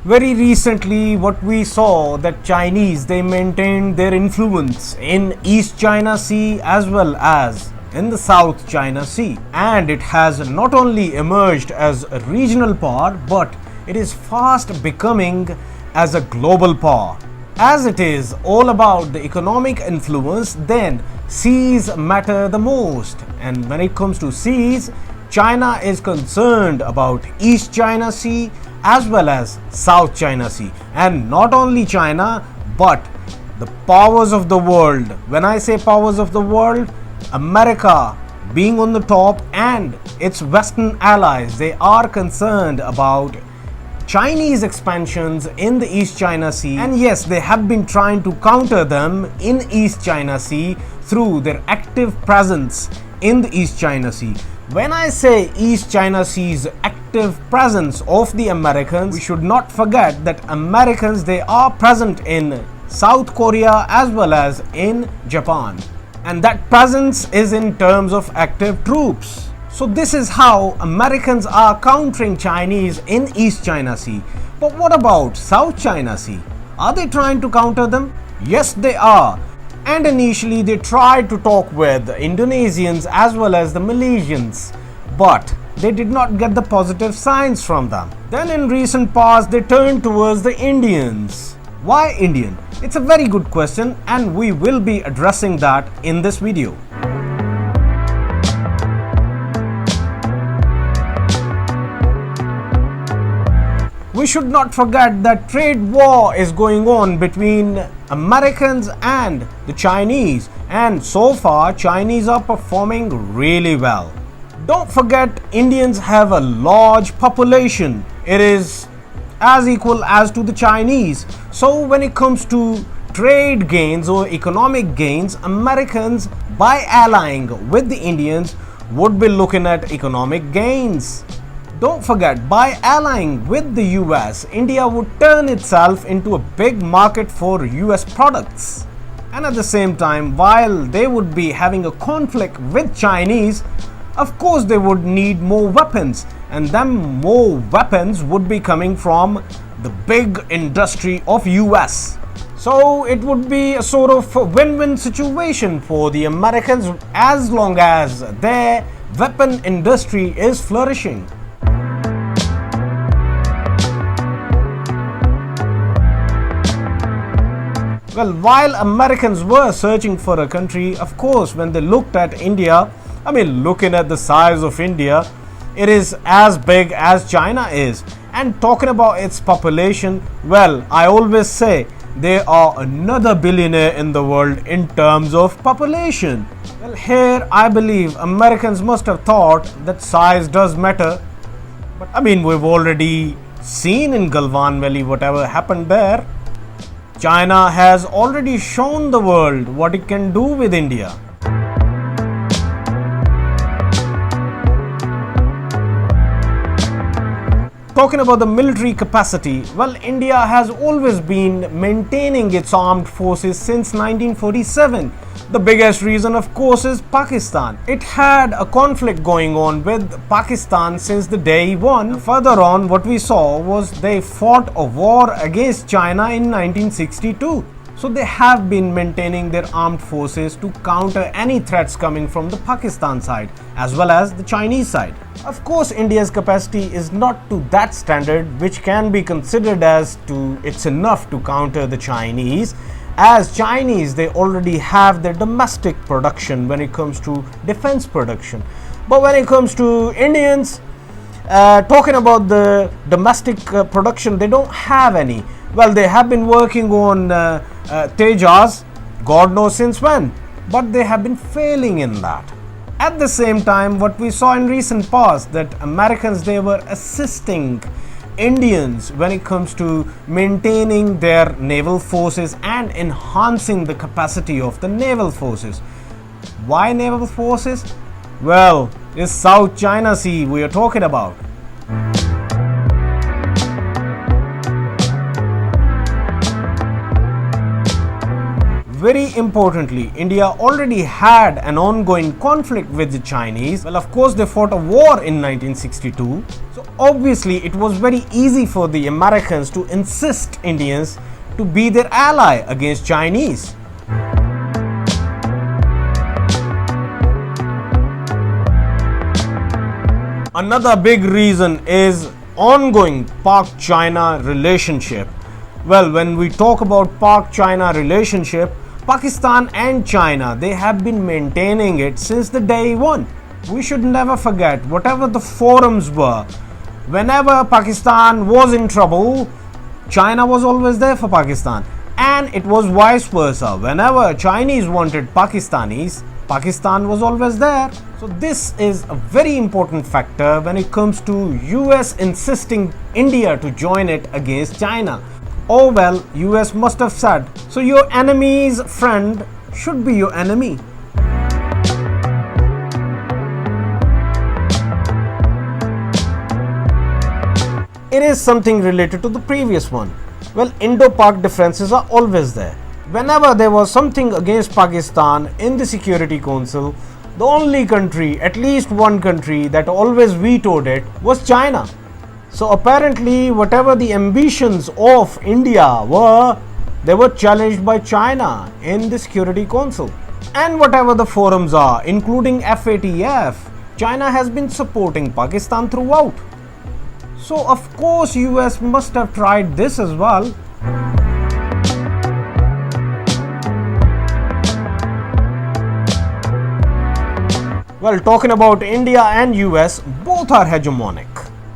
Very recently, what we saw that Chinese, they maintained their influence in East China Sea as well as in the South China Sea. And it has not only emerged as a regional power, but it is fast becoming as a global power. As it is all about the economic influence, then seas matter the most. And when it comes to seas, China is concerned about East China Sea as well as South China Sea. And not only China, but the powers of the world. When I say powers of the world, America being on the top and its Western allies, they are concerned about Chinese expansions in the East China Sea. And yes, they have been trying to counter them in East China Sea through their active presence in the East China Sea. When I say East China Sea's active presence of the Americans, we should not forget that Americans, they are present in South Korea as well as in Japan. And that presence is in terms of active troops. So this is how Americans are countering Chinese in East China Sea. But what about South China Sea? Are they trying to counter them? Yes, they are. And initially they tried to talk with the Indonesians as well as the Malaysians, but they did not get the positive signs from them. Then in recent past they turned towards the Indians. Why Indian? It's a very good question and we will be addressing that in this video. We should not forget that trade war is going on between Americans and the Chinese, and so far Chinese are performing really well. Don't forget, Indians have a large population. It is as equal as to the Chinese. So when it comes to trade gains or economic gains, Americans, by allying with the Indians, would be looking at economic gains. Don't forget, by allying with the US, India would turn itself into a big market for US products. And at the same time, while they would be having a conflict with Chinese, of course they would need more weapons, and them more weapons would be coming from the big industry of US. So it would be a sort of win-win situation for the Americans as long as their weapon industry is flourishing. Well, while Americans were searching for a country, of course, when they looked at India, looking at the size of India, it is as big as China is. And talking about its population, well, I always say they are another billionaire in the world in terms of population. Well, here I believe Americans must have thought that size does matter. But we've already seen in Galwan Valley whatever happened there. China has already shown the world what it can do with India. Talking about the military capacity, well, India has always been maintaining its armed forces since 1947. The biggest reason, of course, is Pakistan. It had a conflict going on with Pakistan since the day one. Further on, what we saw was they fought a war against China in 1962. So they have been maintaining their armed forces to counter any threats coming from the Pakistan side as well as the Chinese side. Of course, India's capacity is not to that standard which can be considered as to it's enough to counter the Chinese. As Chinese, they already have their domestic production when it comes to defense production. But when it comes to Indians, talking about the domestic production, they don't have any. Well, they have been working on Tejas, God knows since when, but they have been failing in that. At the same time, what we saw in recent past, that Americans, they were assisting Indians when it comes to maintaining their naval forces and enhancing the capacity of the naval forces. Why naval forces? Well, it's South China Sea we are talking about. very importantly, India already had an ongoing conflict with the Chinese. Well, of course, they fought a war in 1962. So obviously, it was very easy for the Americans to insist Indians to be their ally against Chinese. Another big reason is ongoing Pak-China relationship. Well, when we talk about Pak-China relationship, Pakistan and China, they have been maintaining it since the day one. We should never forget, whatever the forums were, whenever Pakistan was in trouble, China was always there for Pakistan. And it was vice versa. Whenever Chinese wanted Pakistanis, Pakistan was always there. So this is a very important factor when it comes to US insisting India to join it against China. Oh well, US must have said, so your enemy's friend should be your enemy. It is something related to the previous one. Well, Indo-Pak differences are always there. Whenever there was something against Pakistan in the Security Council, the only country, at least one country, that always vetoed it was China. So apparently, whatever the ambitions of India were, they were challenged by China in the Security Council. And whatever the forums are, including FATF, China has been supporting Pakistan throughout. So of course US must have tried this as well. Well, talking about India and US, both are hegemonic.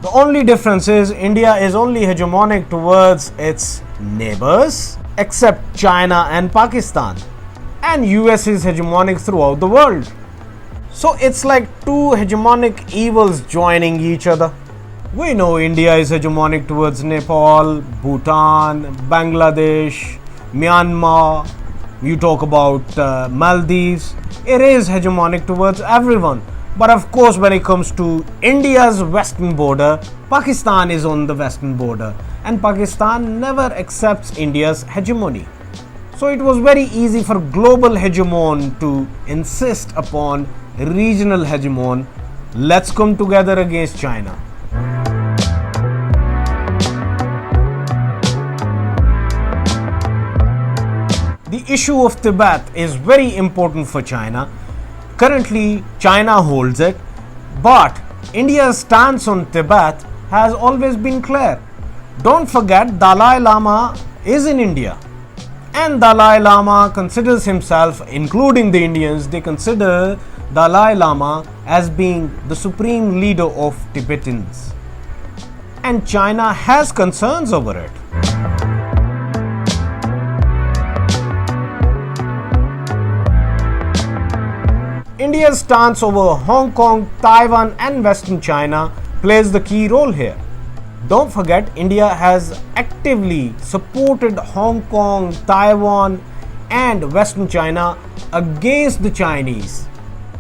The only difference is India is only hegemonic towards its neighbors, except China and Pakistan. And US is hegemonic throughout the world. So it's like two hegemonic evils joining each other. We know India is hegemonic towards Nepal, Bhutan, Bangladesh, Myanmar. You talk about Maldives. It is hegemonic towards everyone. But of course, when it comes to India's western border, Pakistan is on the western border. And Pakistan never accepts India's hegemony. So it was very easy for global hegemon to insist upon regional hegemon. Let's come together against China. The issue of Tibet is very important for China. Currently, China holds it, but India's stance on Tibet has always been clear. Don't forget, Dalai Lama is in India. And Dalai Lama considers himself, including the Indians, they consider Dalai Lama as being the supreme leader of Tibetans. And China has concerns over it. India's stance over Hong Kong, Taiwan and Western China plays the key role here. Don't forget, India has actively supported Hong Kong, Taiwan and Western China against the Chinese.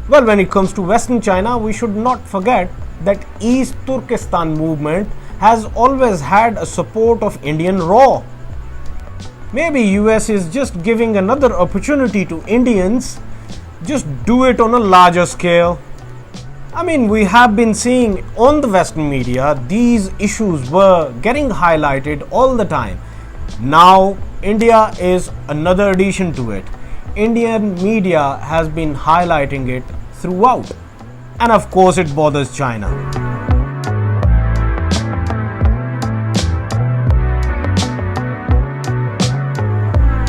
Well, when it comes to Western China, we should not forget that East Turkestan movement has always had a support of Indian raw. Maybe US is just giving another opportunity to Indians. Just do it on a larger scale. I mean, we have been seeing on the Western media, these issues were getting highlighted all the time. Now, India is another addition to it. Indian media has been highlighting it throughout. And of course, it bothers China.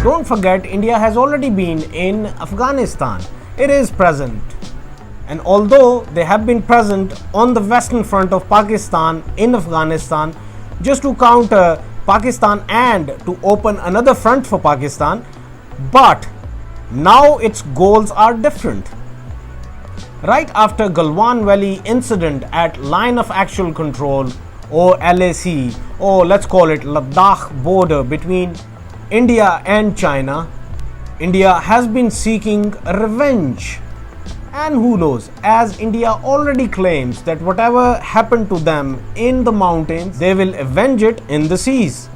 Don't forget, India has already been in Afghanistan. It is present. And although they have been present on the western front of Pakistan in Afghanistan just to counter Pakistan and to open another front for Pakistan, but now its goals are different. Right after Galwan Valley incident at Line of Actual Control, or LAC, or let's call it Ladakh border between India and China, India has been seeking revenge. And who knows, as India already claims that whatever happened to them in the mountains, they will avenge it in the seas.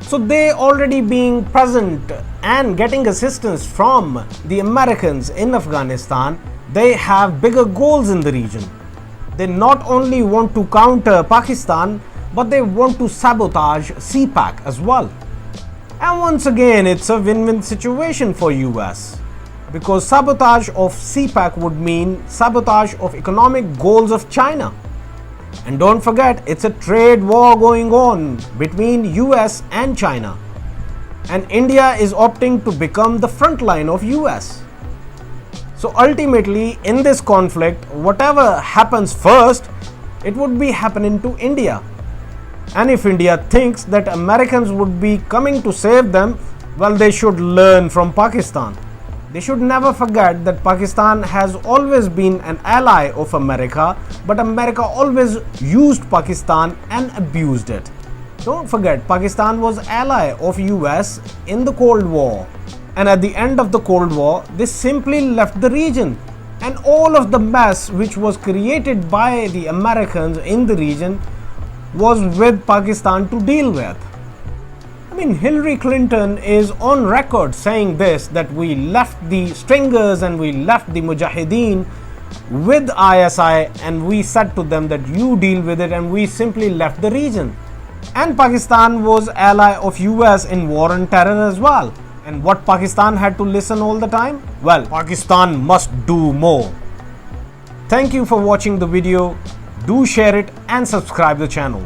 So they already being present and getting assistance from the Americans in Afghanistan, they have bigger goals in the region. They not only want to counter Pakistan, but they want to sabotage CPAC as well. And once again, it's a win-win situation for US, because sabotage of CPAC would mean sabotage of economic goals of China. And don't forget, it's a trade war going on between US and China. And India is opting to become the front line of US. So ultimately, in this conflict, whatever happens first, it would be happening to India. And if India thinks that Americans would be coming to save them, well, they should learn from Pakistan. They should never forget that Pakistan has always been an ally of America, but America always used Pakistan and abused it. Don't forget, Pakistan was ally of US in the Cold War. And at the end of the Cold War, they simply left the region. And all of the mess which was created by the Americans in the region was with Pakistan to deal with. I mean, Hillary Clinton is on record saying this, that we left the stringers and we left the Mujahideen with ISI and we said to them that you deal with it, and we simply left the region. And Pakistan was ally of US in war on terror as well. And what Pakistan had to listen all the time? Well, Pakistan must do more. Thank you for watching the video. Do share it and subscribe the channel.